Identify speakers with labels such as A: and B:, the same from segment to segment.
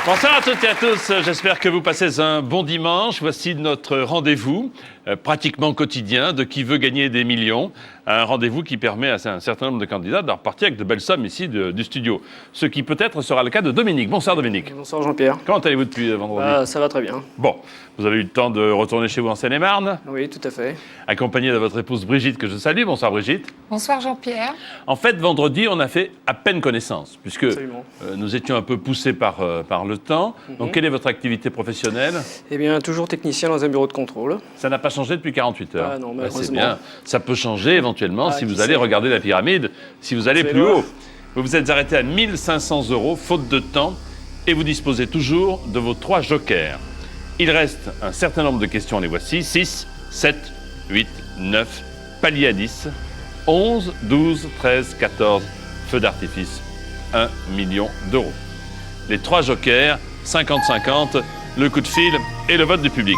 A: Bonsoir à toutes et à tous, j'espère que vous passez un bon dimanche. Voici notre rendez-vous, pratiquement quotidien, de Qui veut gagner des millions. Un rendez-vous qui permet à un certain nombre de candidats de repartir avec de belles sommes ici du studio. Ce qui peut-être sera le cas de Dominique. Bonsoir Dominique.
B: Bonsoir Jean-Pierre.
A: Comment allez-vous depuis vendredi?
B: Ça va très bien.
A: Bon, vous avez eu le temps de retourner chez vous en Seine-et-Marne,
B: Oui, tout à fait.
A: accompagné de votre épouse Brigitte, que je salue. Bonsoir Brigitte.
C: Bonsoir Jean-Pierre.
A: En fait, vendredi, on a fait à peine connaissance, puisque nous étions un peu poussés par le temps. Donc, quelle est votre activité professionnelle?
B: Eh bien, toujours technicien dans un bureau de contrôle.
A: Ça n'a pas changé depuis 48 heures.
B: Ah non, malheureusement.
A: C'est bien. Ça peut changer éventuellement si vous allez regarder la pyramide, si vous allez plus haut. Vous vous êtes arrêté à 1 500 €, faute de temps, et vous disposez toujours de vos 3 jokers. Il reste un certain nombre de questions, les voici. 6, 7, 8, 9, palier à 10, 11, 12, 13, 14, feux d'artifice, 1 million d'euros. Les 3 jokers, 50-50, le coup de fil et le vote du public.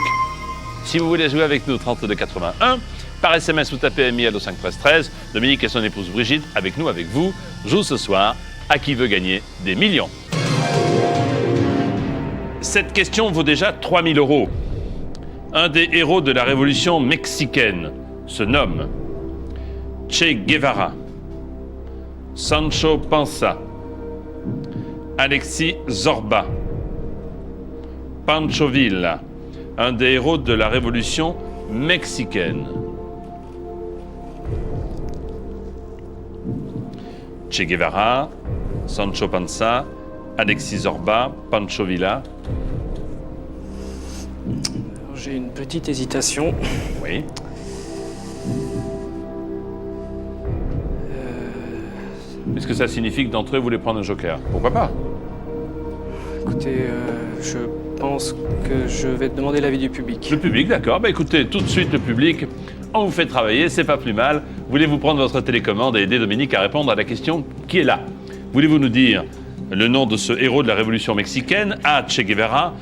A: Si vous voulez jouer avec nous, 3281, par SMS, vous tapez MIL au 5 13 13. Dominique et son épouse Brigitte, avec nous, avec vous, jouent ce soir à Qui veut gagner des millions. Cette question vaut déjà 3 000 €. Un des héros de la révolution mexicaine se nomme Che Guevara, Sancho Panza, Alexis Zorba, Pancho Villa, un des héros de la révolution mexicaine. Che Guevara, Sancho Panza, Alexis Zorba, Pancho Villa.
B: J'ai une petite hésitation.
A: Oui. Est-ce que ça signifie que d'entre eux, vous voulez prendre un joker? Pourquoi pas?
B: Écoutez, je pense que je vais demander l'avis du public.
A: Le public, d'accord. Écoutez, tout de suite, le public, on vous fait travailler, c'est pas plus mal. Voulez-vous prendre votre télécommande et aider Dominique à répondre à la question qui est là? Voulez-vous nous dire le nom de ce héros de la révolution mexicaine? A. Che Guevara,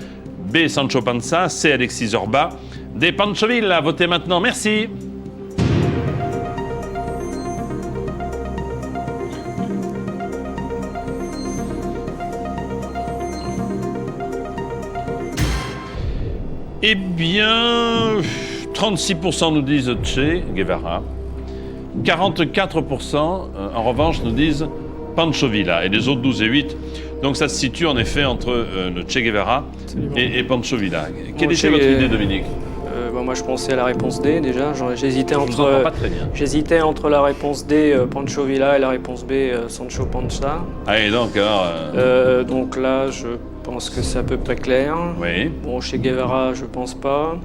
A: B. Sancho Panza, C. Alexis Zorba, D. Pancho Villa. Votez maintenant, merci. Eh bien, 36% nous disent Che Guevara, 44% en revanche nous disent Pancho Villa, et les autres 12 et 8. Donc ça se situe en effet entre le Che Guevara et Pancho Villa. Quelle était votre idée, Dominique?
B: Moi, je pensais à la réponse D déjà. J'hésitais
A: Je vous entends pas très bien.
B: J'hésitais entre la réponse D, Pancho Villa, et la réponse B, Sancho Panza.
A: Ah, et donc alors...
B: Donc là, je pense que c'est à peu près clair.
A: Oui.
B: Bon, chez Guevara, je pense pas.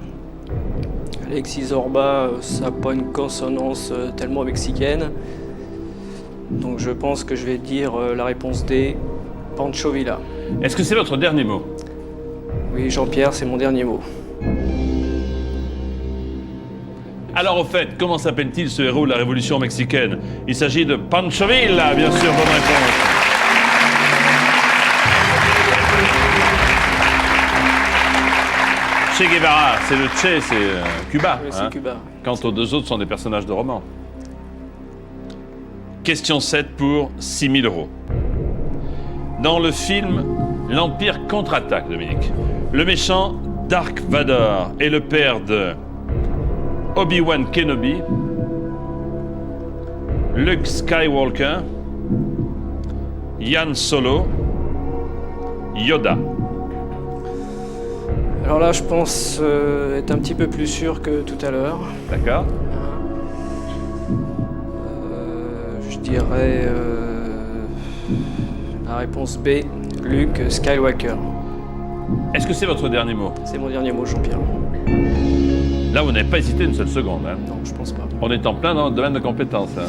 B: Alexis Zorba, ça n'a pas une consonance tellement mexicaine. Donc je pense que je vais dire la réponse D, Pancho Villa.
A: Est-ce que c'est votre dernier mot?
B: Oui, Jean-Pierre, c'est mon dernier mot.
A: Alors au fait, comment s'appelle-t-il ce héros de la révolution mexicaine? Il s'agit de Pancho Villa, bien sûr, bonne réponse. Che Guevara, c'est le Che, c'est Cuba.
B: Oui, c'est Cuba.
A: Quant aux deux autres, sont des personnages de romans. Question 7 pour 6 000 €. Dans le film L'Empire contre-attaque, Dominique, le méchant Dark Vador est le père de Obi-Wan Kenobi, Luke Skywalker, Han Solo, Yoda.
B: Alors là, je pense être un petit peu plus sûr que tout à l'heure.
A: D'accord.
B: Je dirais la réponse B, Luke Skywalker.
A: Est-ce que c'est votre dernier mot?
B: C'est mon dernier mot, Jean-Pierre.
A: Là, vous n'avez pas hésité une seule seconde. Hein.
B: Non, je pense pas.
A: On est en plein dans le domaine de compétences. Hein.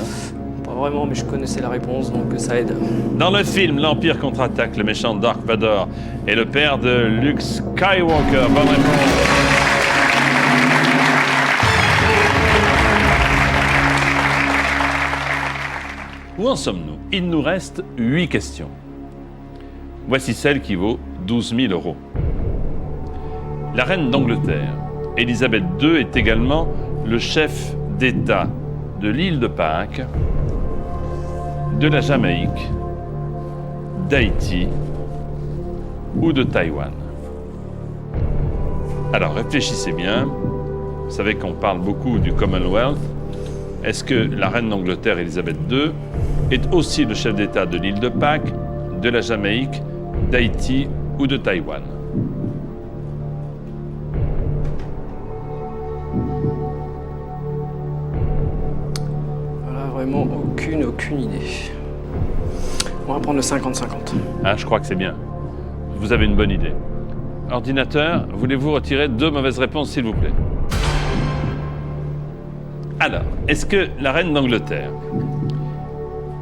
B: Pas vraiment, mais je connaissais la réponse, donc ça aide.
A: Dans le film L'Empire contre-attaque, le méchant Dark Vador est le père de Luke Skywalker. Bonne réponse. Où en sommes-nous? Il nous reste 8 questions. Voici celle qui vaut 12 000 €. La reine d'Angleterre, Élisabeth II, est également le chef d'État de l'île de Pâques, de la Jamaïque, d'Haïti ou de Taïwan? Alors réfléchissez bien. Vous savez qu'on parle beaucoup du Commonwealth. Est-ce que la reine d'Angleterre, Élisabeth II, est aussi le chef d'État de l'île de Pâques, de la Jamaïque, d'Haïti ou de Taïwan?
B: Voilà, vraiment aucune idée. On va prendre le 50-50.
A: Ah, je crois que c'est bien. Vous avez une bonne idée. Ordinateur, voulez-vous retirer 2 mauvaises réponses, s'il vous plaît? Alors, est-ce que la reine d'Angleterre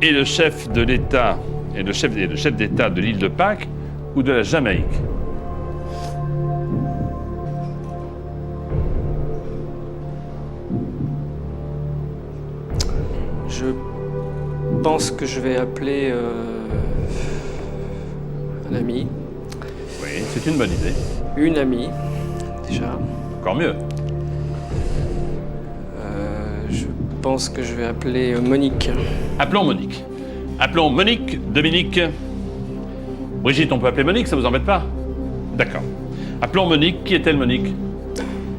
A: est le chef de l'État et le chef d'État de l'île de Pâques ou de la Jamaïque?
B: Je pense que je vais appeler un ami.
A: Oui, c'est une bonne idée.
B: Une amie, déjà.
A: Encore mieux.
B: Je pense que je vais appeler Monique.
A: Appelons Monique. Appelons Monique, Dominique. Brigitte, on peut appeler Monique, ça vous embête pas? D'accord. Appelons Monique. Qui est-elle, Monique?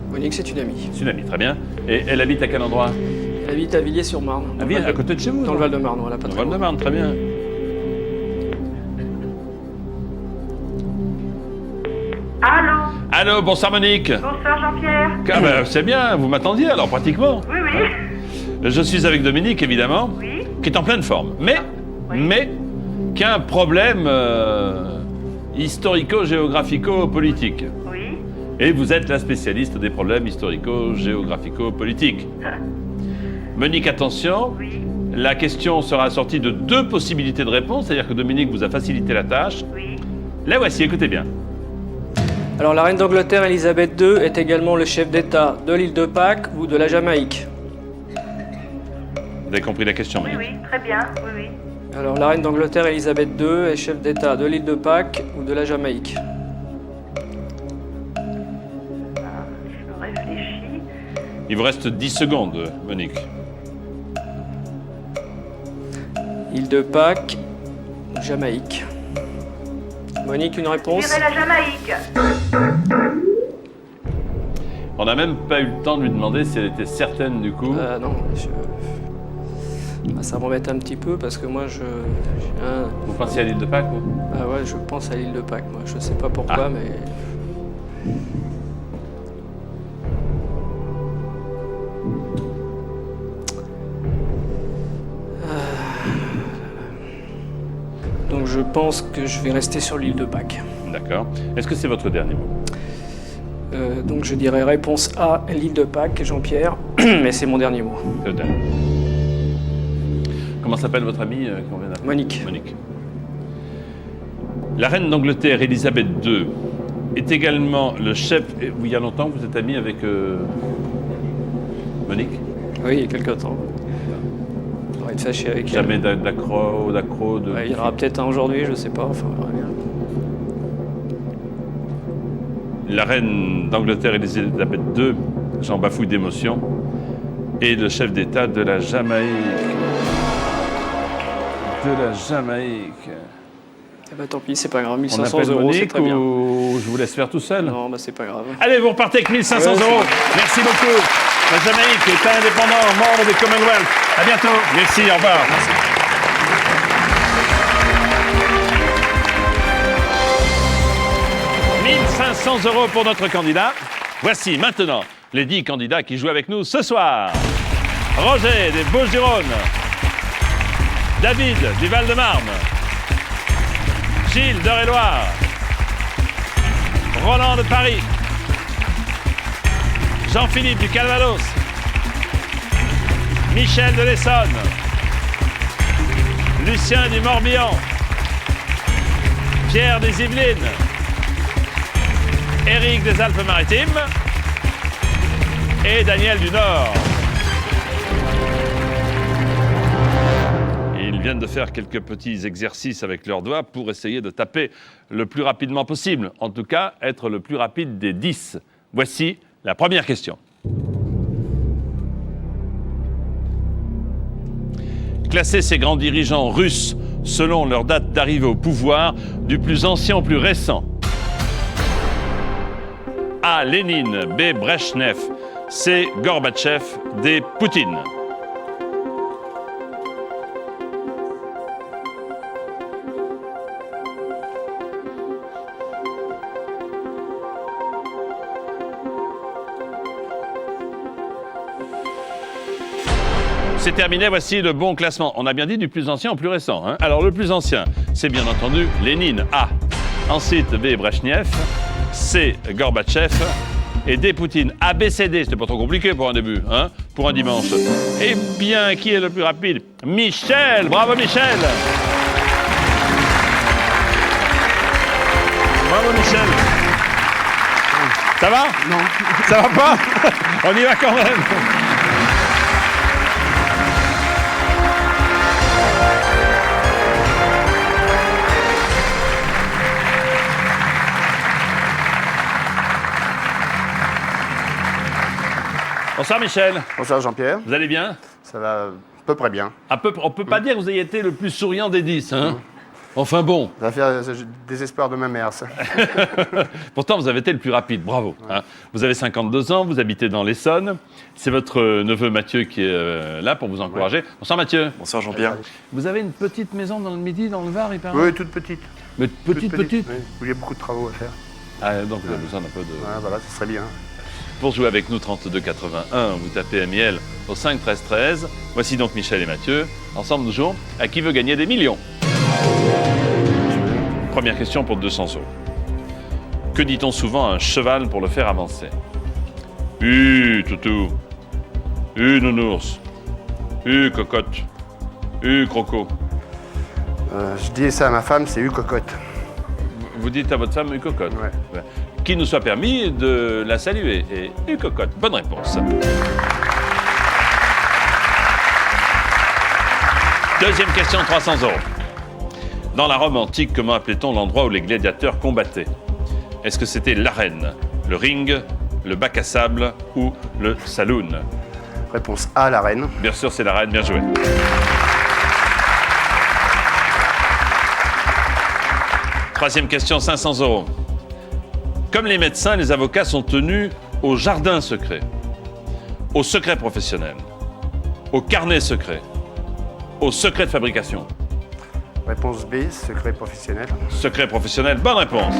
B: Monique, c'est une amie.
A: C'est une amie, très bien. Et elle habite à quel endroit?
B: Elle habite à Villiers-sur-Marne.
A: À côté de chez vous?
B: Dans le Val-de-Marne, voilà, pas
A: Dans le
B: très loin.
A: Val-de-Marne, très bien.
C: Allô?
A: Allô, bonsoir Monique.
C: Bonsoir Jean-Pierre.
A: Ah ben, c'est bien, vous m'attendiez alors pratiquement.
C: Oui, oui.
A: Je suis avec Dominique, évidemment,
C: Oui.
A: qui est en pleine forme, mais qui a un problème historico-géographico-politique.
C: Oui.
A: Et vous êtes la spécialiste des problèmes historico-géographico-politiques. Monique, attention,
C: Oui.
A: la question sera assortie de 2 possibilités de réponse, c'est-à-dire que Dominique vous a facilité la tâche.
C: Oui.
A: La voici, écoutez bien.
B: Alors, la reine d'Angleterre, Élisabeth II, est également le chef d'État de l'île de Pâques ou de la Jamaïque.
A: Vous avez compris la question,
C: Oui,
A: Monique?
C: oui. Très bien. Oui, oui.
B: Alors, la reine d'Angleterre, Élisabeth II, est chef d'État de l'île de Pâques ou de la Jamaïque.
C: Je réfléchis.
A: Il vous reste 10 secondes, Monique.
B: Île de Pâques ou Jamaïque. Monique, une
C: Je
B: réponse?
C: dirais la Jamaïque.
A: On n'a même pas eu le temps de lui demander si elle était certaine du coup.
B: Non, ça m'embête un petit peu parce que moi, j'ai un...
A: Vous pensiez à l'île de Pâques, vous?
B: Ah ouais, je pense à l'île de Pâques, moi. Je sais pas pourquoi,
A: Ah.
B: mais... Donc je pense que je vais rester sur l'île de Pâques.
A: D'accord. Est-ce que c'est votre dernier mot?
B: Donc je dirais réponse A, l'île de Pâques, Jean-Pierre, mais c'est mon dernier mot.
A: C'est le dernier. Comment s'appelle votre amie qu'on vient d'appeler?
B: Monique.
A: Monique. La reine d'Angleterre, Élisabeth II, est également le chef... Il y a longtemps que vous êtes amie avec Monique?
B: Oui, il y a quelques temps. On va être fâché avec elle.
A: Jamais d'accro, de...
B: Ouais, il y en aura peut-être un aujourd'hui, je sais pas, enfin, on verra bien.
A: La reine d'Angleterre, Élisabeth II, j'en bafouille d'émotion, est le chef d'État de la Jamaïque. De la Jamaïque.
B: Eh ben tant pis, c'est pas grave,
A: On
B: 1500
A: appelle
B: euros, c'est
A: Monique
B: très bien.
A: ou je vous laisse faire tout seul?
B: Non, bah c'est pas grave.
A: Allez, vous repartez avec 1500
B: Ouais,
A: euros. Merci beaucoup. La Jamaïque est un indépendant, membre du Commonwealth. À bientôt. Merci, au revoir.
B: Merci.
A: 1500 euros pour notre candidat. Voici maintenant les 10 candidats qui jouent avec nous ce soir. Roger des Bouches-du-Rhône. David du Val-de-Marne. Gilles d'Eure-et-Loire. Roland de Paris. Jean-Philippe du Calvados. Michel de l'Essonne. Lucien du Morbihan. Pierre des Yvelines. Éric des Alpes-Maritimes et Daniel du Nord. Ils viennent de faire quelques petits exercices avec leurs doigts pour essayer de taper le plus rapidement possible. En tout cas, être le plus rapide des 10. Voici la première question. Classer ces grands dirigeants russes selon leur date d'arrivée au pouvoir, du plus ancien au plus récent. A. Lénine, B. Brejnev, C. Gorbatchev, D. Poutine. C'est terminé, voici le bon classement. On a bien dit du plus ancien au plus récent. Hein. Alors le plus ancien, c'est bien entendu Lénine, A. Ensuite, B. Brejnev, C. Gorbatchev et D. Poutine. A, B, C, D. C'était pas trop compliqué pour un début, hein, pour un dimanche. Eh bien, qui est le plus rapide? Michel. Bravo Michel. Bravo Michel. Ça va?
D: Non.
A: Ça va pas? On y va quand même. Bonsoir Michel.
D: Bonsoir Jean-Pierre.
A: Vous allez bien?
D: Ça va à peu près bien.
A: On peut pas dire que vous ayez été le plus souriant des 10, hein? Enfin bon.
D: Ça va faire le désespoir de ma mère, ça.
A: Pourtant, vous avez été le plus rapide, bravo. Hein. Vous avez 52 ans, vous habitez dans l'Essonne. C'est votre neveu Mathieu qui est là pour vous encourager. Ouais. Bonsoir Mathieu.
E: Bonsoir Jean-Pierre.
A: Vous avez une petite maison dans le Midi, dans le Var, il paraît?
D: Oui, toute petite.
A: Mais petite?
D: Oui. Il y a beaucoup de travaux à faire.
A: Ah, donc vous avez besoin d'un peu de...
D: Ouais, voilà, ça serait bien.
A: Pour jouer avec nous, 32 81, vous tapez MIL au 5 13 13. Voici donc Michel et Mathieu. Ensemble, nous jouons à qui veut gagner des millions. Première question pour 200 euros. Que dit-on souvent à un cheval pour le faire avancer? Toutou. Nounours. Cocotte. Croco.
D: Je dis ça à ma femme, c'est cocotte.
A: Vous dites à votre femme cocotte.
D: Ouais.
A: Qu'il nous soit permis de la saluer. Et cocotte. Bonne réponse. Deuxième question, 300 euros. Dans la Rome antique, comment appelait-on l'endroit où les gladiateurs combattaient? Est-ce que c'était l'arène, le ring, le bac à sable ou le saloon?
D: Réponse A, l'arène.
A: Bien sûr, c'est l'arène. Bien joué. Troisième question, 500 euros. Comme les médecins, les avocats sont tenus au jardin secret, au secret professionnel, au carnet secret, au secret de fabrication.
D: Réponse B, secret professionnel.
A: Secret professionnel, bonne réponse.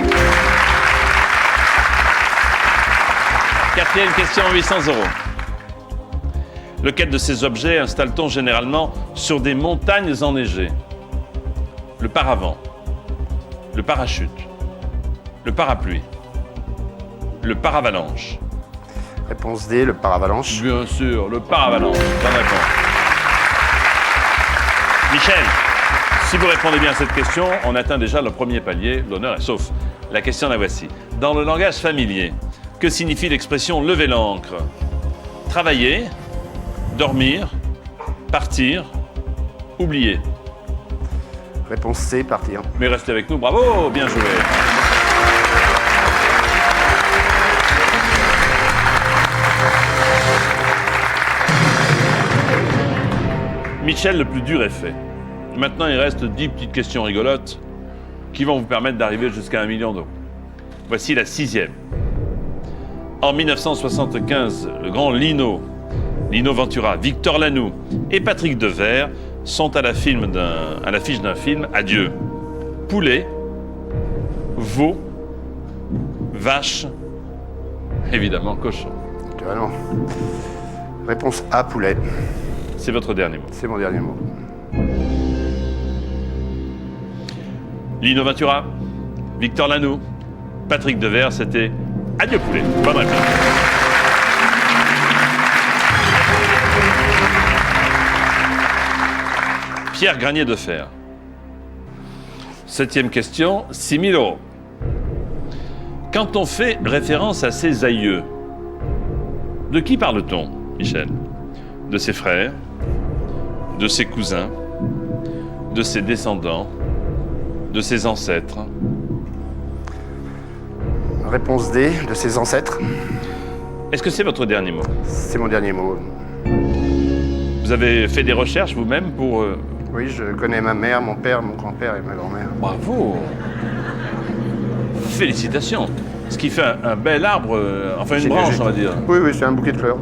A: Quatrième question, 800 euros. Lequel de ces objets installe-t-on généralement sur des montagnes enneigées? Le paravent, le parachute, le parapluie, le paravalanche.
D: Réponse D, le paravalanche.
A: Bien sûr, le paravalanche. Bonne réponse. Michel, si vous répondez bien à cette question, on atteint déjà le premier palier. L'honneur est sauf. La question la voici. Dans le langage familier, que signifie l'expression lever l'ancre? Travailler, dormir, partir, oublier.
D: Réponse C, partir.
A: Mais restez avec nous, bravo, bien joué. Michel, le plus dur est fait. Maintenant, il reste 10 petites questions rigolotes qui vont vous permettre d'arriver jusqu'à 1 million d'euros. Voici la 6e. En 1975, le grand Lino Ventura, Victor Lanoux et Patrick Devers sont à l'affiche d'un film Adieu. Poulet, veau, vache, évidemment cochon.
D: Naturellement. Réponse A, poulet.
A: C'est votre dernier mot.
D: C'est mon dernier mot.
A: Lino Ventura, Victor Lanoux, Patrick Devers, c'était Adieu poulet. Bonne réponse. Pierre Granier de Fer. 7e question, 6 000 euros. Quand on fait référence à ses aïeux, de qui parle-t-on, Michel? De ses frères, de ses cousins, de ses descendants, de ses ancêtres?
D: Réponse D, de ses ancêtres.
A: Est-ce que c'est votre dernier mot?
D: C'est mon dernier mot.
A: Vous avez fait des recherches vous-même pour...
D: Oui, je connais ma mère, mon père, mon grand-père et ma grand-mère.
A: Bravo! Félicitations! Ce qui fait un bel arbre, enfin une branche, on va dire.
D: Oui, oui, c'est un bouquet de fleurs.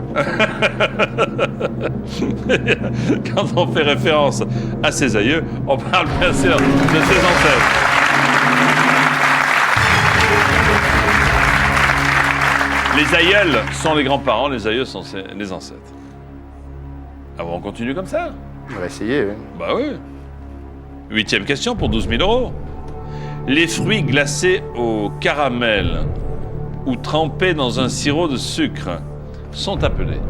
A: Quand on fait référence à ses aïeux, on parle bien sûr de ses ancêtres. Les aïeuls sont les grands-parents, les aïeux sont les ancêtres. Alors on continue comme ça?
D: On va essayer, oui.
A: Bah oui. 8e question pour 12 000 euros. Les fruits glacés au caramel ou trempés dans un sirop de sucre sont appelés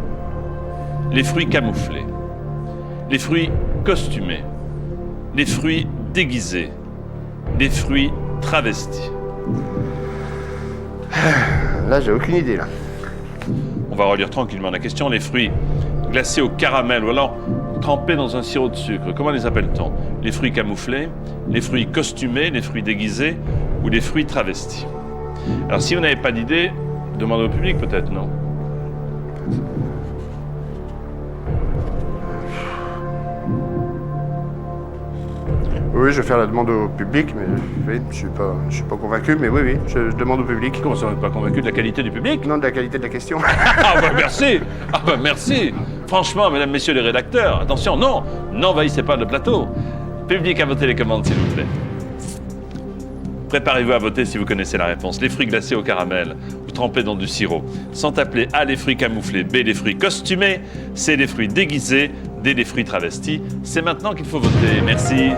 A: les fruits camouflés, les fruits costumés, les fruits déguisés, les fruits travestis.
D: Là, j'ai aucune idée, là.
A: On va relire tranquillement la question. Les fruits glacés au caramel ou alors trempés dans un sirop de sucre, comment les appelle-t-on? Les fruits camouflés, les fruits costumés, les fruits déguisés ou les fruits travestis? Alors si vous n'avez pas d'idée, demandez au public peut-être, non?
D: Oui, je vais faire la demande au public, mais oui, je suis pas convaincu, mais oui, oui, je demande au public.
A: Comment ça, vous n'êtes pas convaincu de la qualité du public?
D: Non, de la qualité de la question.
A: Ah bah merci! Ah bah merci! Franchement, mesdames, messieurs les rédacteurs, attention, non! N'envahissez pas le plateau. Public à voter les commandes, s'il vous plaît. Préparez-vous à voter si vous connaissez la réponse. Les fruits glacés au caramel ou trempés dans du sirop sont appelés A, les fruits camouflés, B, les fruits costumés, C, les fruits déguisés, D, les fruits travestis. C'est maintenant qu'il faut voter. Merci.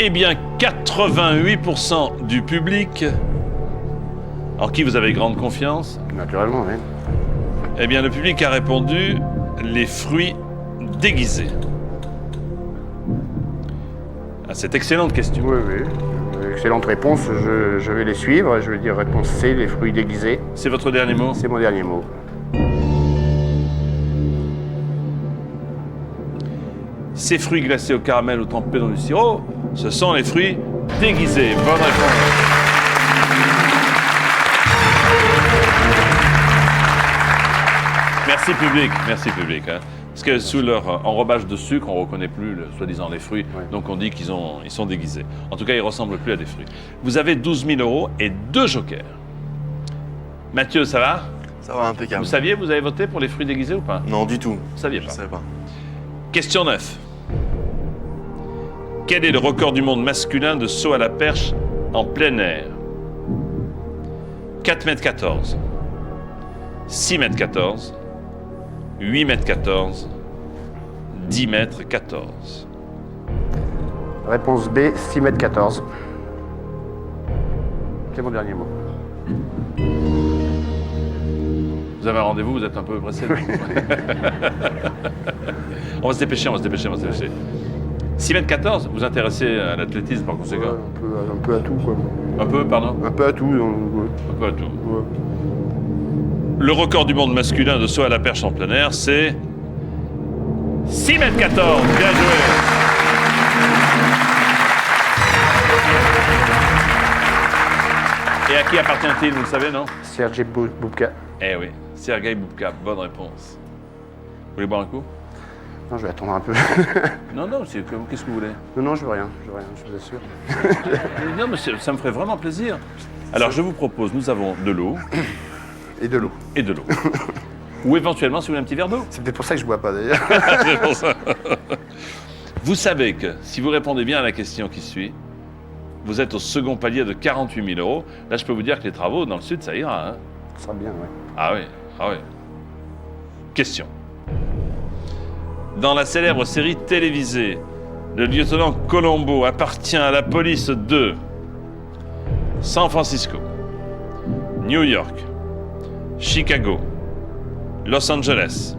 A: Eh bien, 88% du public, en qui vous avez grande confiance,
D: Naturellement, oui.
A: eh bien, le public a répondu les fruits déguisés. À cette excellente question.
D: Oui, oui. Excellente réponse, je vais les suivre. Je vais dire réponse C, les fruits déguisés.
A: C'est votre dernier mot?
D: C'est mon dernier mot.
A: Ces fruits glacés au caramel ou trempés dans du sirop, ce sont les fruits déguisés. Bonne réponse. Merci public, merci public. Hein. Parce que sous leur enrobage de sucre, on ne reconnaît plus, soi-disant, les fruits.
D: Ouais.
A: Donc on dit ils sont déguisés. En tout cas, ils ne ressemblent plus à des fruits. Vous avez 12 000 euros et 2 jokers. Mathieu, ça va?
E: Ça va, impeccable.
A: Vous saviez, vous avez voté pour les fruits déguisés ou pas?
E: Non, du tout.
A: Vous saviez
E: Je
A: pas.
E: savais pas.
A: Question 9. Quel est le record du monde masculin de saut à la perche en plein air? 4,14 m, 6,14 m, 8,14 m, 10,14 m.
D: Réponse B, 6,14 m. C'est mon dernier mot.
A: Vous avez un rendez-vous, vous êtes un peu pressé. On va se dépêcher. 6,14 m, vous intéressez à l'athlétisme par conséquent?
D: Ouais, un peu à tout, quoi.
A: Un peu, pardon?
D: Un peu à tout. Ouais.
A: Un peu à tout.
D: Ouais.
A: Le record du monde masculin de saut à la perche en plein air, c'est 6,14 m. Bien joué. Et à qui appartient-il, vous le savez, non?
D: Sergei Bubka.
A: Eh oui, Sergei Bubka, bonne réponse. Vous voulez boire un coup?
D: Non, je vais attendre un peu.
A: Non, qu'est-ce que vous voulez?
D: Non, je veux rien, je vous assure.
A: Non, mais ça me ferait vraiment plaisir. Alors, je vous propose, nous avons de l'eau
D: Et de l'eau.
A: et de l'eau. Ou éventuellement, si vous voulez un petit verre d'eau.
D: C'est peut-être pour ça que je bois pas, d'ailleurs.
A: C'est pour ça. Vous savez que si vous répondez bien à la question qui suit, vous êtes au second palier de 48 000 euros. Là, je peux vous dire que les travaux dans le sud, ça ira. Hein.
D: Ça sera bien, ouais.
A: Ah oui. Question. Dans la célèbre série télévisée, le lieutenant Colombo appartient à la police de San Francisco, New York, Chicago, Los Angeles.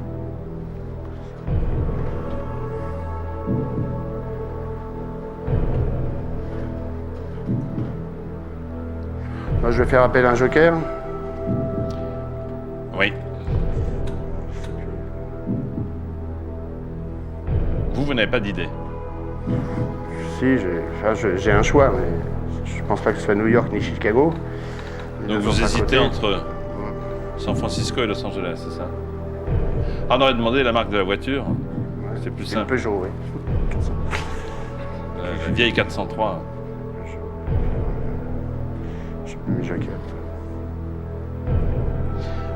D: Moi, je vais faire appel à un joker.
A: Oui. Vous n'avez pas d'idée.
D: Si, j'ai un choix, mais je pense pas que ce soit New York ni Chicago. Les
A: Donc
D: deux
A: vous
D: sont à
A: hésitez
D: côté.
A: entre San Francisco et Los Angeles, c'est ça? Ah, on aurait demandé la marque de la voiture.
D: Ouais,
A: C'est plus
D: une
A: simple.
D: Peugeot, oui.
A: La vieille 403.
D: J'ai plus mes jaquettes.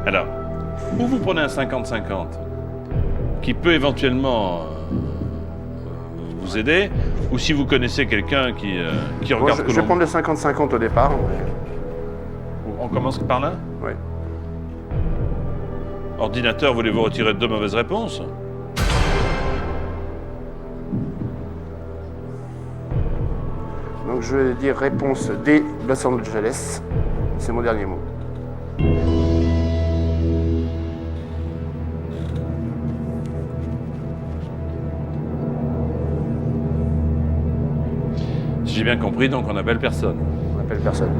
A: Alors, ou vous prenez un 50-50 qui peut éventuellement vous aider, ou si vous connaissez quelqu'un qui
D: Bon,
A: regarde
D: je vais
A: Colombo.
D: prendre le 50-50 au départ. Mais...
A: On commence par là.
D: Oui.
A: Ordinateur, voulez-vous retirer 2 mauvaises réponses?
D: Donc je vais dire réponse D, Los Angeles. C'est mon dernier mot.
A: Si j'ai bien compris, donc on appelle personne.
D: On n'appelle personne.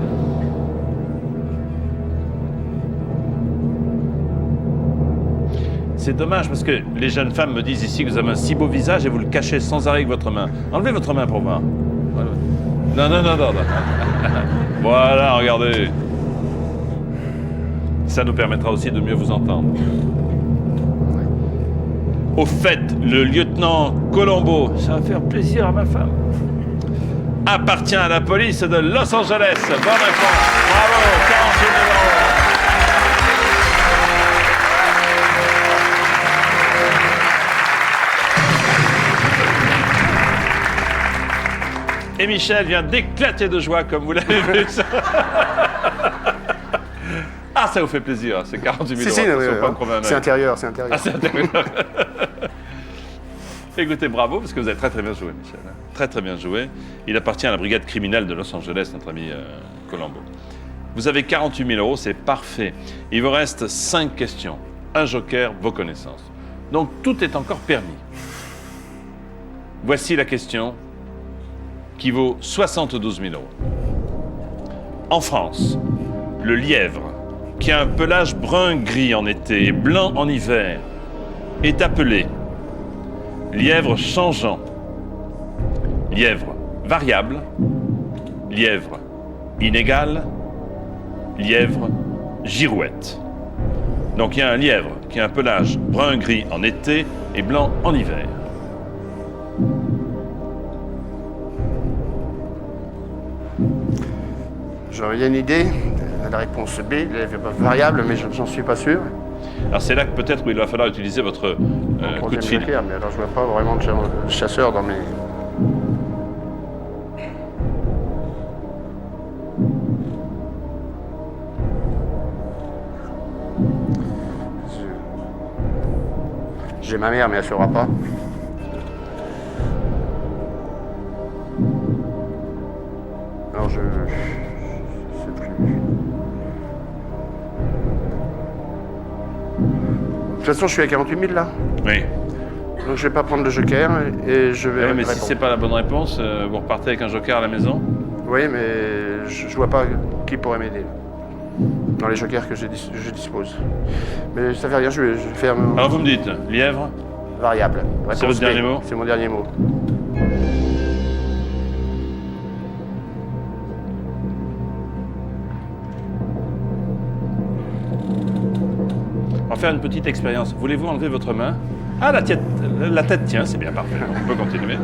A: C'est dommage parce que les jeunes femmes me disent ici que vous avez un si beau visage et vous le cachez sans arrêt avec votre main. Enlevez votre main pour voir. Voilà. Non. Voilà, regardez. Ça nous permettra aussi de mieux vous entendre. Au fait, le lieutenant Colombo, ça va faire plaisir à ma femme, appartient à la police de Los Angeles. Bonne réponse. Bravo, 48 000 €. Et Michel vient d'éclater de joie, comme vous l'avez vu. Ah, ça vous fait plaisir, c'est 48 000 €.
D: Si,
A: Attention,
D: oui,
A: pas me crever un
D: c'est
A: œil.
D: intérieur, c'est intérieur.
A: Ah, c'est intérieur. Écoutez, bravo, parce que vous avez très bien joué, Michel. Très bien joué. Il appartient à la brigade criminelle de Los Angeles, notre ami Colombo. Vous avez 48 000 €, c'est parfait. Il vous reste 5 questions. Un joker, vos connaissances. Donc, tout est encore permis. Voici la question qui vaut 72 000 €. En France, le lièvre, qui a un pelage brun-gris en été et blanc en hiver, est appelé lièvre changeant, lièvre variable, lièvre inégal, lièvre girouette. Donc il y a un lièvre qui a un pelage brun-gris en été et blanc en hiver.
D: J'aurais une idée. La réponse B, variable, mais j'en suis pas sûr.
A: Alors c'est là que peut-être où il va falloir utiliser votre coup de fil.
D: Joker, mais alors je vois pas vraiment de chasseur dans mes... J'ai ma mère, mais elle saura pas. Alors je sais plus. De toute façon, je suis à 48 000 là.
A: Oui.
D: Donc je vais pas prendre le joker et je vais.
A: Oui, mais si
D: répondre.
A: c'est pas la bonne réponse, vous repartez avec un joker à la maison.
D: Oui, mais je vois pas qui pourrait m'aider là, dans les jokers que je dispose. Mais ça fait rien, je vais faire mon
A: Alors vous me dites, lièvre,
D: variable.
A: C'est
D: Réponse
A: votre dernier
D: B.
A: mot
D: C'est mon dernier mot.
A: on va faire une petite expérience. Voulez-vous enlever votre main? Ah, la tête tient, c'est bien, parfait. On peut continuer.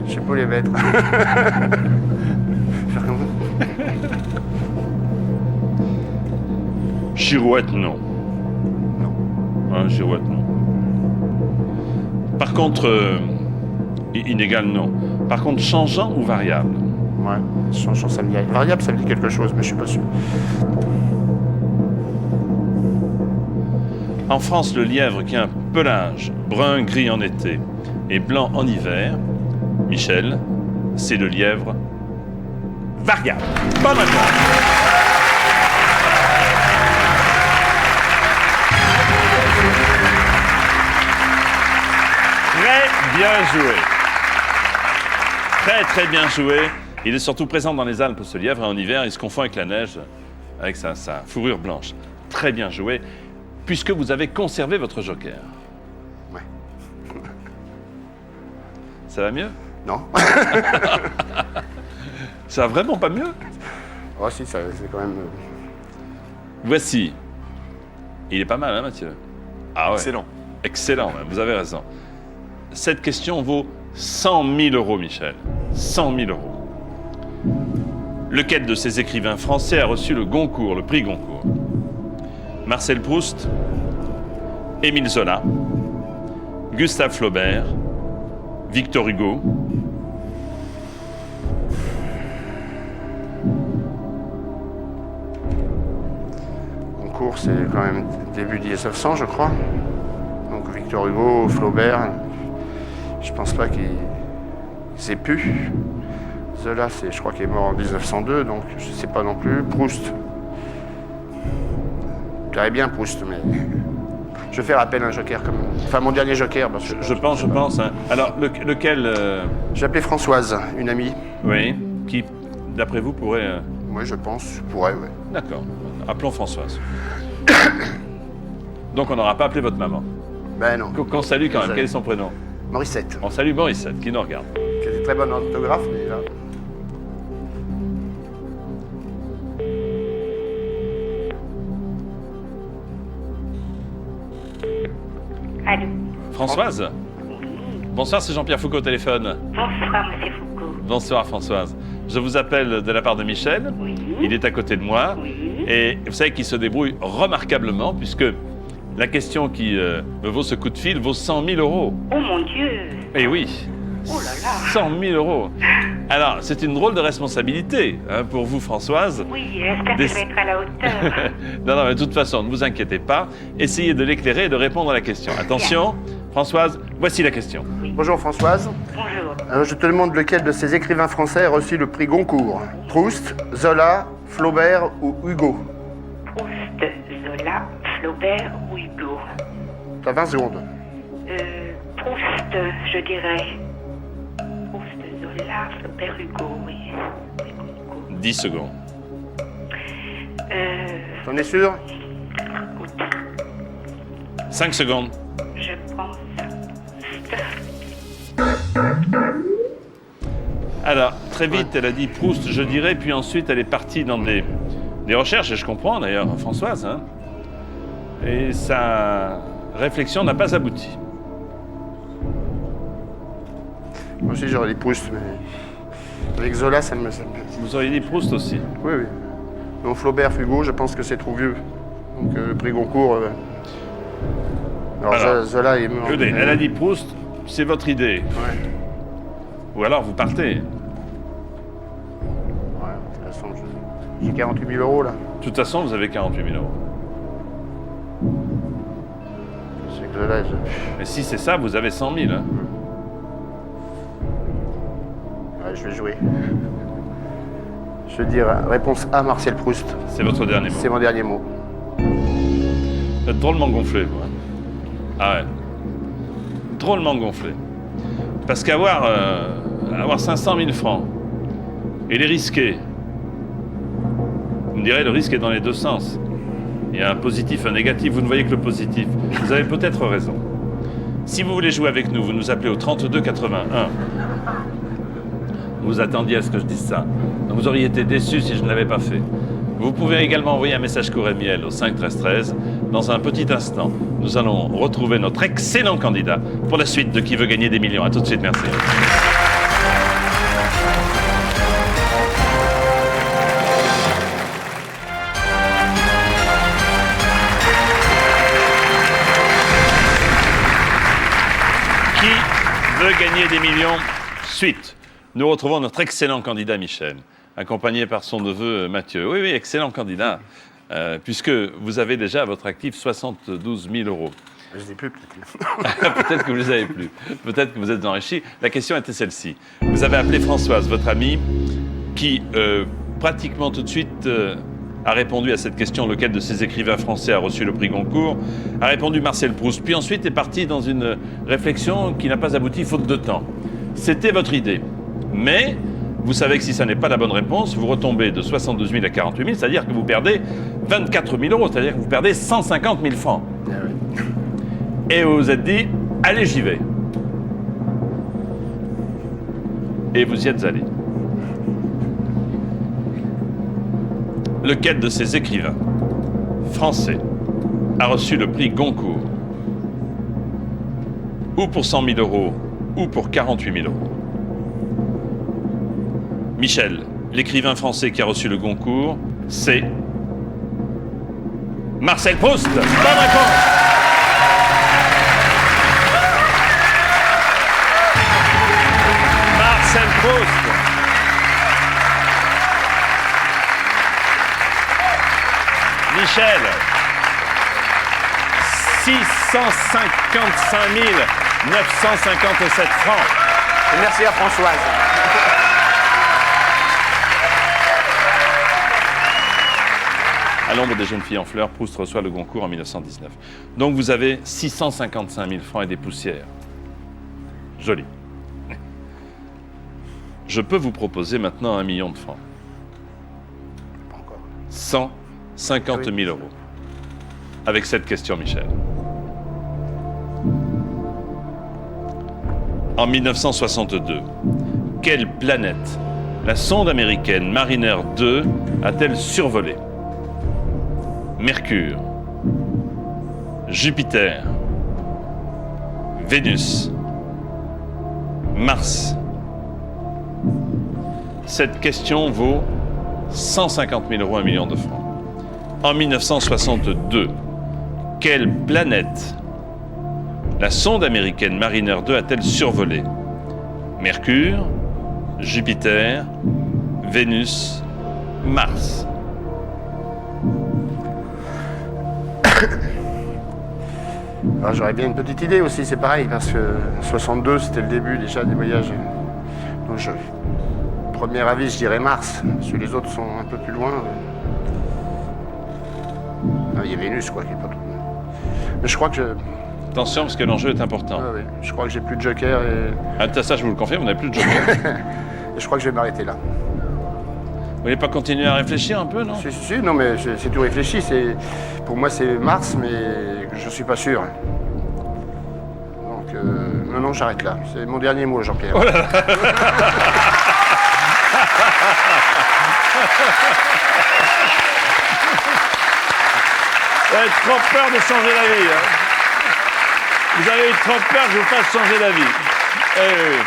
D: Je sais pas les mettre. Faire comment?
A: Girouette, non.
D: Non.
A: Girouette, non. Par contre, inégal, non. Par contre, changeant ou variable?
D: Ouais, changeant, ça me dit. Variable, ça me dit quelque chose, mais je suis pas sûr.
A: En France, le lièvre qui a un pelage brun-gris en été et blanc en hiver, Michel, c'est le lièvre variable. Bonne réponse. Très bien joué. Très bien joué. Il est surtout présent dans les Alpes, ce lièvre, et en hiver, il se confond avec la neige, avec sa fourrure blanche. Très bien joué, puisque vous avez conservé votre joker.
D: Ouais.
A: Ça va mieux?
D: Non.
A: Ça va vraiment pas mieux?
D: Oh si, c'est quand même...
A: Voici. Il est pas mal, hein, Mathieu? Ah ouais.
E: Excellent.
A: Excellent, vous avez raison. Cette question vaut 100 000 euros, Michel. 100 000 euros. Lequel de ces écrivains français a reçu le Goncourt, le prix Goncourt? Marcel Proust, Émile Zola, Gustave Flaubert, Victor Hugo.
D: Goncourt, c'est quand même début 1900, je crois. Donc Victor Hugo, Flaubert, je pense pas qu'ils aient pu. Zola, je crois qu'il est mort en 1902, donc je sais pas non plus. Proust. Je dirais bien Proust, mais je vais faire appel à un joker comme. Enfin, mon dernier joker. Parce que
A: Je pense. Hein. Alors, lequel
D: J'ai appelé Françoise, une amie.
A: Oui. Qui, d'après vous, pourrait.
D: Oui, je pense, pourrait, oui.
A: D'accord. Appelons Françoise. Donc, on n'aura pas appelé votre maman.
D: Ben non.
A: Qu'on salue quand même. Quel est son prénom?
D: Morissette.
A: On salue Morissette, qui nous regarde.
D: Qui a des très bonnes orthographes, mais là.
C: Allô.
A: Françoise? Bonsoir, c'est Jean-Pierre Foucault au téléphone.
C: Bonsoir, monsieur Foucault.
A: Bonsoir, Françoise. Je vous appelle de la part de Michel.
C: Oui.
A: Il est à côté de moi.
C: Oui.
A: Et vous savez qu'il se débrouille remarquablement, puisque la question qui me vaut ce coup de fil vaut 100 000 euros.
C: Oh mon Dieu.
A: Eh oui.
C: Oh là là.
A: 100 000 euros. Alors, c'est une drôle de responsabilité hein, pour vous, Françoise.
C: Oui, j'espère que je vais être à la hauteur.
A: Non, mais de toute façon, ne vous inquiétez pas. Essayez de l'éclairer et de répondre à la question. Attention, Françoise, voici la question.
D: Bonjour Françoise.
C: Bonjour.
D: Je te demande lequel de ces écrivains français a reçu le prix Goncourt. Proust, Zola, Flaubert ou Hugo.
C: Proust, Zola, Flaubert ou Hugo.
D: T'as 20 secondes.
C: Proust, je dirais. Proust, Zola, Flaubert, Hugo, oui.
A: 10 secondes.
D: T'en es sûr?
C: Écoute,
A: 5 secondes.
C: je pense.
A: Alors, très vite, elle a dit Proust, je dirais, puis ensuite, elle est partie dans des recherches, et je comprends d'ailleurs, Françoise, hein, et sa réflexion n'a pas abouti.
D: Moi aussi j'aurais dit Proust, mais avec Zola ça me...
A: Vous auriez dit Proust aussi.
D: Oui, oui. Donc Flaubert, Hugo, je pense que c'est trop vieux. Donc le prix Goncourt... Alors, Zola est mort.
A: Écoutez, elle a dit Proust, c'est votre idée.
D: Ouais.
A: Ou alors vous partez.
D: Ouais, de toute façon, j'ai 48 000 euros là.
A: De toute façon, vous avez 48 000 euros.
D: C'est que Zola,
A: Mais si c'est ça, vous avez 100 000. Hein.
D: ouais, je vais jouer. Je veux dire, réponse A, Marcel Proust.
A: C'est votre dernier mot.
D: C'est mon dernier mot.
A: Vous êtes drôlement gonflé, vous. Hein. Ah ouais. Drôlement gonflé. Parce qu'avoir 500 000 francs et les risquer, vous me direz, le risque est dans les deux sens. Il y a un positif, un négatif. Vous ne voyez que le positif. Vous avez peut-être raison. Si vous voulez jouer avec nous, vous nous appelez au 32 81. Vous attendiez à ce que je dise ça. Donc vous auriez été déçus si je ne l'avais pas fait. Vous pouvez également envoyer un message court et miel au 5 13 13. Dans un petit instant, nous allons retrouver notre excellent candidat pour la suite de Qui veut gagner des millions. A tout de suite, merci. Qui veut gagner des millions? Suite. Nous retrouvons notre excellent candidat Michel, accompagné par son neveu Mathieu. Oui, excellent candidat, puisque vous avez déjà à votre actif 72 000 euros.
D: Je ne les ai plus peut-être.
A: Peut-être que vous ne les avez plus. Peut-être que vous êtes enrichi. La question était celle-ci. Vous avez appelé Françoise, votre amie, qui pratiquement tout de suite a répondu à cette question, lequel de ces écrivains français a reçu le prix Goncourt, a répondu Marcel Proust, puis ensuite est parti dans une réflexion qui n'a pas abouti faute de temps. C'était votre idée. Mais vous savez que si ça n'est pas la bonne réponse, vous retombez de 72 000 à 48 000, c'est-à-dire que vous perdez 24 000 euros, c'est-à-dire que vous perdez 150 000 francs. Et vous vous êtes dit, allez, j'y vais. Et vous y êtes allé. Lequel de ces écrivains français a reçu le prix Goncourt? ou pour 100 000 euros, ou pour 48 000 euros. Michel, l'écrivain français qui a reçu le Goncourt, c'est Marcel Proust. Bonne réponse. Marcel Proust. Michel, 655 957 francs.
D: Et merci à Françoise.
A: À l'ombre des jeunes filles en fleurs, Proust reçoit le Goncourt en 1919. Donc vous avez 655 000 francs et des poussières. Joli. Je peux vous proposer maintenant 1 million de francs.
D: Pas encore.
A: 150 000 euros. Avec cette question, Michel. En 1962, quelle planète la sonde américaine Mariner 2 a-t-elle survolée? Mercure, Jupiter, Vénus, Mars. Cette question vaut 150 000 euros, 1 million de francs. En 1962, quelle planète la sonde américaine Mariner 2 a-t-elle survolé? Mercure, Jupiter, Vénus, Mars.
D: Alors, j'aurais bien une petite idée aussi, c'est pareil, parce que 62, c'était le début déjà des voyages. Donc, premier avis, je dirais Mars, parce que les autres sont un peu plus loin. Ah, il y a Vénus, quoi, qui est pas trop loin. Mais je crois que
A: Attention, parce que l'enjeu est important.
D: ouais, je crois que j'ai plus de joker et
A: Ah, ça, je vous le confirme, vous n'avez plus de joker.
D: je crois que je vais m'arrêter là.
A: Vous voulez pas continuer à réfléchir un peu, non?
D: Si, non, mais c'est tout réfléchi. Pour moi, c'est Mars, mais je suis pas sûr. Donc, non, j'arrête là. C'est mon dernier mot, Jean-Pierre.
A: Oh là là. Vous avez trop peur de changer la vie. Hein. Vous avez eu trop peur que je vous fasse changer la vie. Oui.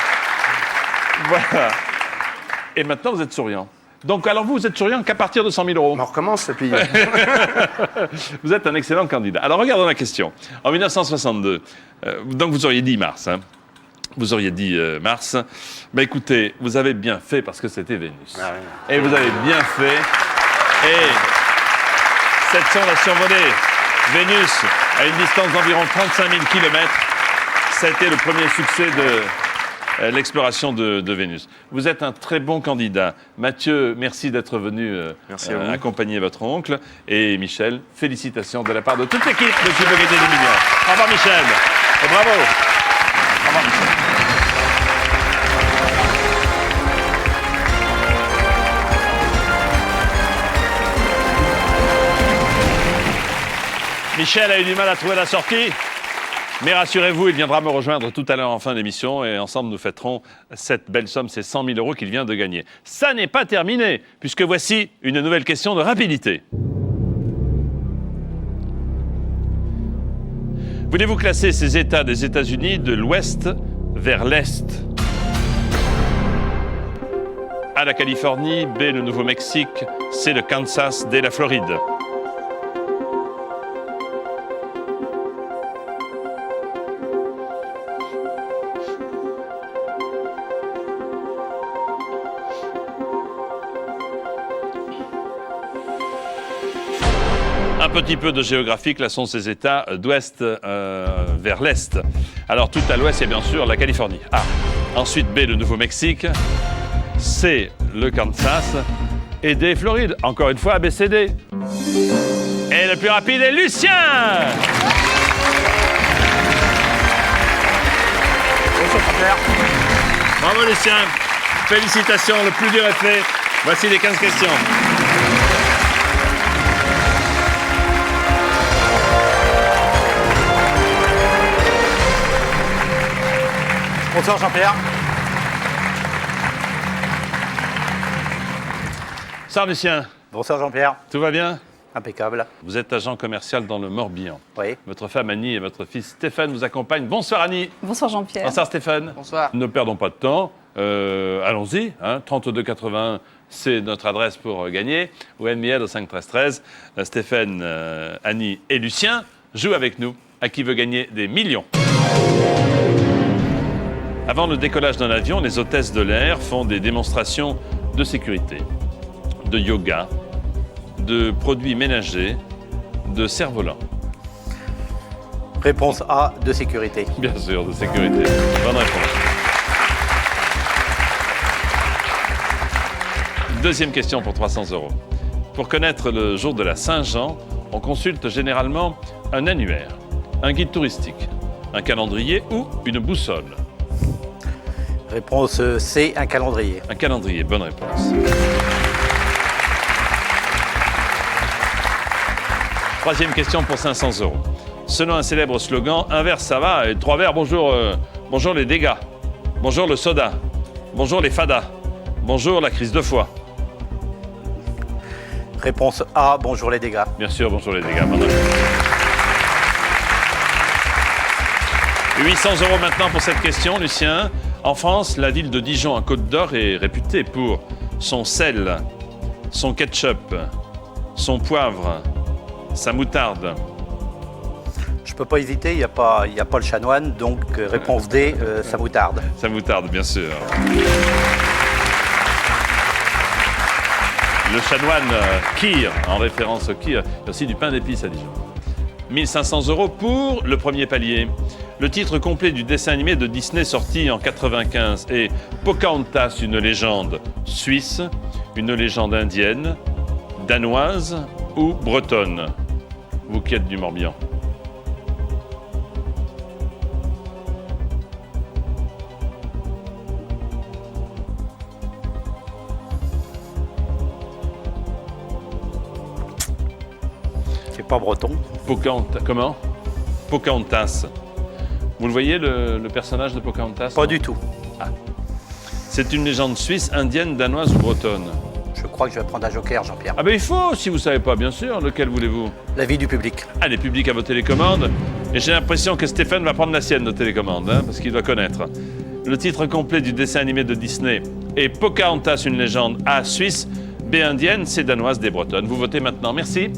A: Voilà. Et maintenant, vous êtes souriant. Donc, alors vous êtes souriant qu'à partir de 100 000 euros.
D: On recommence, et puis...
A: Vous êtes un excellent candidat. Alors, regardons la question. En 1962, donc vous auriez dit Mars. Hein. Vous auriez dit Mars. Ben écoutez, vous avez bien fait parce que c'était Vénus.
D: Ah, oui.
A: Et vous avez bien fait. Et cette sonde a survolé Vénus à une distance d'environ 35 000 km. Ça a été le premier succès de l'exploration de Vénus. Vous êtes un très bon candidat. Mathieu, merci d'être venu accompagner votre oncle. Et Michel, félicitations de la part de toute l'équipe de Qui veut gagner des millions. Au revoir Michel. Et bravo. Au revoir Michel. Michel a eu du mal à trouver la sortie. Mais rassurez-vous, il viendra me rejoindre tout à l'heure en fin d'émission et ensemble nous fêterons cette belle somme, ces 100 000 euros qu'il vient de gagner. Ça n'est pas terminé, puisque voici une nouvelle question de rapidité. Voulez-vous classer ces États des États-Unis de l'ouest vers l'est? A, la Californie, B, le Nouveau-Mexique, C, le Kansas, D, la Floride. Un petit peu de géographie, classons ces États d'ouest vers l'est. Alors tout à l'ouest, il y a bien sûr la Californie. A. Ensuite B, le Nouveau-Mexique. C, le Kansas. Et D, Floride. Encore une fois, A, B, C, D. Et le plus rapide est Lucien.
D: Bonjour, Jean-Pierre.
A: Bravo Lucien. Félicitations, le plus dur est fait. Voici les 15 questions.
E: Bonsoir Jean-Pierre.
A: Bonsoir Lucien.
E: Bonsoir Jean-Pierre.
A: Tout va bien?
E: Impeccable.
A: Vous êtes agent commercial dans le Morbihan.
E: Oui.
A: Votre femme Annie et votre fils Stéphane vous accompagnent. Bonsoir Annie.
F: Bonsoir Jean-Pierre.
A: Bonsoir Stéphane.
D: Bonsoir.
A: Ne perdons pas de temps. Allons-y. 32,81, c'est notre adresse pour gagner. Ou NBL au 5 13 13. Stéphane, Annie et Lucien jouent avec nous. À qui veut gagner des millions. Avant le décollage d'un avion, les hôtesses de l'air font des démonstrations de sécurité, de yoga, de produits ménagers, de cerf-volant.
E: Réponse A, de sécurité.
A: Bien sûr, de sécurité. Bonne réponse. Deuxième question pour 300 €. Pour connaître le jour de la Saint-Jean, on consulte généralement un annuaire, un guide touristique, un calendrier ou une boussole.
E: Réponse C, un calendrier.
A: Un calendrier, bonne réponse. Troisième question pour 500 €. Selon un célèbre slogan, un verre ça va et trois verres bonjour, bonjour les dégâts, bonjour le soda, bonjour les fadas, bonjour la crise de foie.
E: Réponse A, bonjour les dégâts.
A: Bien sûr, bonjour les dégâts. Bonne réponse. 800 € maintenant pour cette question, Lucien. En France, la ville de Dijon, en Côte d'Or, est réputée pour son sel, son ketchup, son poivre, sa moutarde.
E: Je peux pas hésiter, il n'y a pas le chanoine, donc réponse D, sa moutarde.
A: Sa moutarde, bien sûr. Le chanoine Kir, en référence au Kir. Il y a aussi du pain d'épices à Dijon. 1500 € pour le premier palier. Le titre complet du dessin animé de Disney sorti en 95 est Pocahontas, une légende suisse, une légende indienne, danoise ou bretonne. Vous qui êtes du Morbihan.
E: C'est pas breton.
A: Pocahontas, comment? Pocahontas. Vous le voyez, le personnage de Pocahontas?
E: Pas du tout.
A: C'est une légende suisse, indienne, danoise ou bretonne?
E: Je crois que je vais prendre un joker, Jean-Pierre.
A: Ah ben il faut, si vous ne savez pas, bien sûr. Lequel voulez-vous?
E: L'avis du public.
A: Allez, public à vos télécommandes. Et j'ai l'impression que Stéphane va prendre la sienne de télécommande, parce qu'il doit connaître. Le titre complet du dessin animé de Disney est Pocahontas, une légende. A, suisse. B, indienne. C, danoise, D, bretonne. Vous votez maintenant. Merci.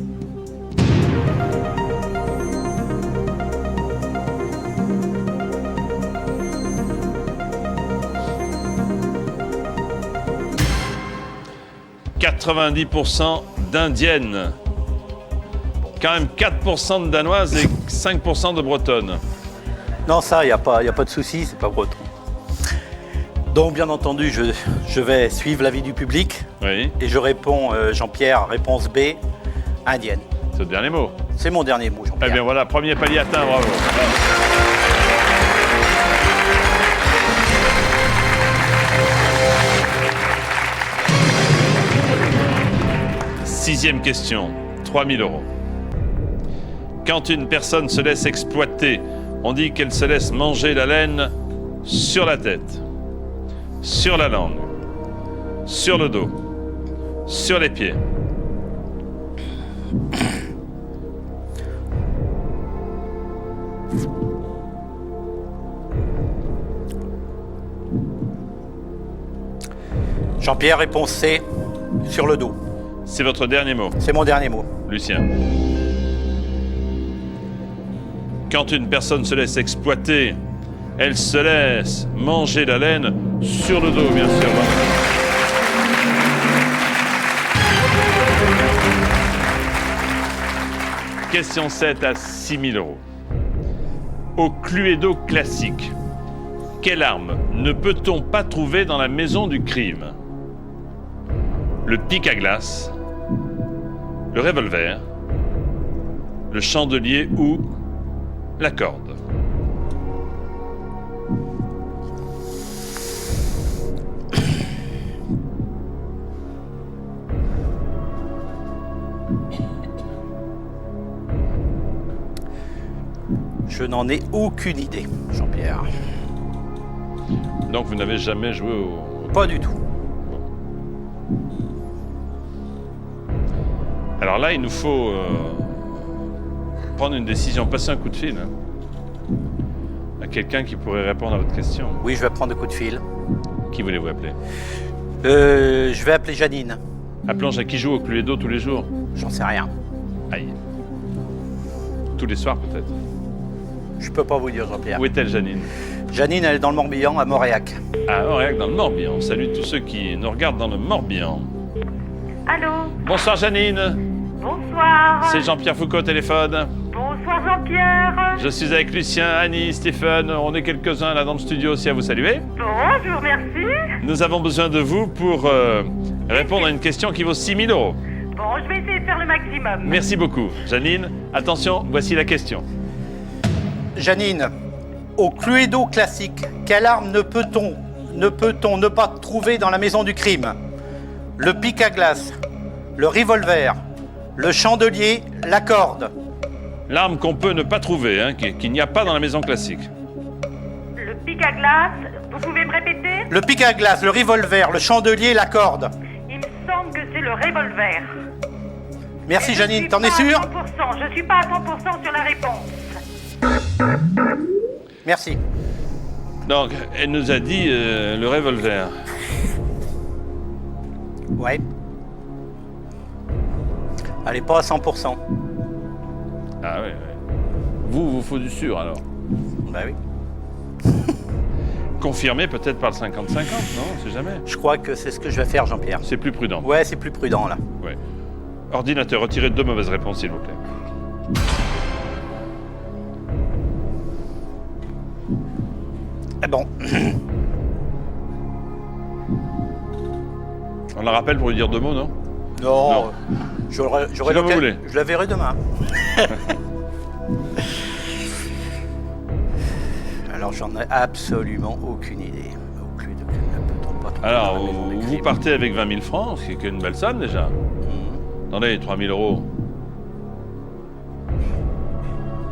A: « 90% d'indiennes. Quand même 4% de danoises et 5% de bretonnes.
E: Non, ça, il n'y a pas de souci, c'est pas breton. Donc, bien entendu, je vais suivre l'avis du public.
A: Oui,
E: Et je réponds, Jean-Pierre, réponse B, indienne.
A: c'est le dernier mot.
E: C'est mon dernier mot,
A: Eh
E: Jean-Pierre.
A: bien voilà, premier palier atteint, bravo. Sixième question, 3000 €. Quand une personne se laisse exploiter, on dit qu'elle se laisse manger la laine sur la tête, sur la langue, sur le dos, sur les pieds.
E: Jean-Pierre, réponse C, sur le dos.
A: C'est votre dernier mot,
E: C'est mon dernier mot.
A: Lucien. Quand une personne se laisse exploiter, elle se laisse manger la laine sur le dos, bien sûr. Question 7 à 6000 €. Au Cluedo classique, quelle arme ne peut-on pas trouver dans la maison du crime? Le pic à glace, le revolver, le chandelier ou la corde.
E: Je n'en ai aucune idée, Jean-Pierre.
A: Donc vous n'avez jamais joué au...
E: Pas du tout.
A: Alors là, il nous faut prendre une décision, passer un coup de fil à quelqu'un qui pourrait répondre à votre question.
E: Oui, je vais prendre un coup de fil.
A: Qui voulez-vous appeler?
E: Je vais appeler Janine.
A: Appelons qui joue au Cluedo tous les jours.
E: J'en sais rien.
A: Aïe. Tous les soirs peut-être.
E: Je peux pas vous dire, Jean-Pierre.
A: Où est-elle, Janine?
E: Janine, elle est dans le Morbihan, à Moréac.
A: À Aurillac, dans le Morbihan. Salut tous ceux qui nous regardent dans le Morbihan.
C: Allô?
A: Bonsoir Janine.
C: Bonsoir.
A: C'est Jean-Pierre Foucault au téléphone.
C: Bonsoir Jean-Pierre.
A: Je suis avec Lucien, Annie, Stéphane. On est quelques-uns là dans le studio aussi à vous saluer.
C: Bon, je vous remercie.
A: Nous avons besoin de vous pour répondre à une question qui vaut 6 000 €.
C: Bon, je vais essayer de faire le maximum.
A: Merci beaucoup. Janine, attention, voici la question.
E: Janine, au Cluedo classique, quelle arme ne peut-on ne pas trouver dans la maison du crime? Le pic à glace, le revolver, le chandelier, la corde.
A: L'arme qu'on peut ne pas trouver, hein, qu'il n'y a pas dans la maison classique.
C: Le pic à glace, vous pouvez me répéter?
E: Le pic à glace, le revolver, le chandelier, la corde.
C: Il me semble que c'est le revolver.
E: Merci
C: Et
E: Janine, t'en es sûre?
C: Je suis pas à 100% sur la réponse.
E: Merci.
A: Donc, elle nous a dit le revolver.
E: Ouais. Elle est pas à 100%.
A: Ah oui, oui. Vous faut du sûr alors.
E: Bah oui.
A: Confirmé peut-être par le 50-50, non? On sait jamais.
E: Je crois que c'est ce que je vais faire, Jean-Pierre.
A: C'est plus prudent.
E: Ouais, c'est plus prudent là.
A: Ouais. Ordinateur, retirez 2 mauvaises réponses, s'il vous plaît.
E: Ah bon.
A: On la rappelle pour lui dire 2 mots, non?
E: Non. J'aurai
A: C'est comme vous voulez.
E: Je la verrai demain. Alors j'en ai absolument aucune idée. Au Cluedo, ne peut-on pas trouver
A: Alors,
E: dans la maison des
A: vous
E: crimes?
A: partez avec 20 000 francs, ce qui est une belle somme déjà. Attendez, 3 000 €.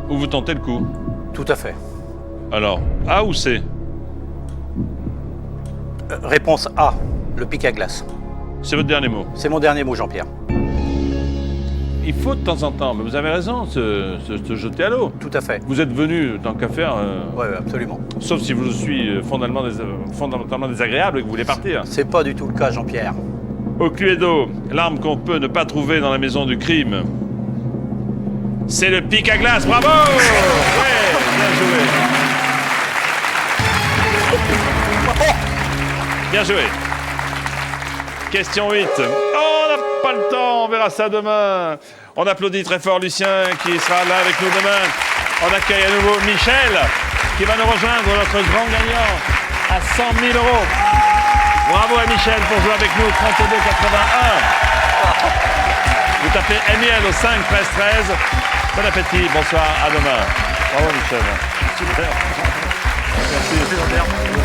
A: Ou vous tentez le coup?
E: Tout à fait.
A: Alors, A ou C?
E: Réponse A, le pic à glace.
A: C'est votre dernier mot.
E: C'est mon dernier mot, Jean-Pierre.
A: Il faut de temps en temps, mais vous avez raison, se jeter à l'eau.
E: Tout à fait.
A: Vous êtes venu, tant qu'à faire,
E: Oui, absolument.
A: sauf si je suis fondamentalement désagréable et que vous voulez partir.
E: C'est pas du tout le cas, Jean-Pierre.
A: Au Cluedo, l'arme qu'on peut ne pas trouver dans la maison du crime, c'est le pic à glace. Bravo! Ouais, bien joué. Bien joué. Question 8. Oh, on n'a pas le temps, on verra ça demain. On applaudit très fort Lucien qui sera là avec nous demain. On accueille à nouveau Michel qui va nous rejoindre, notre grand gagnant, à 100 000 €. Bravo à Michel pour jouer avec nous, 32,81. Vous tapez Emiel au 5 13 13. Bon appétit, bonsoir, à demain. Bravo Michel. Super. Merci.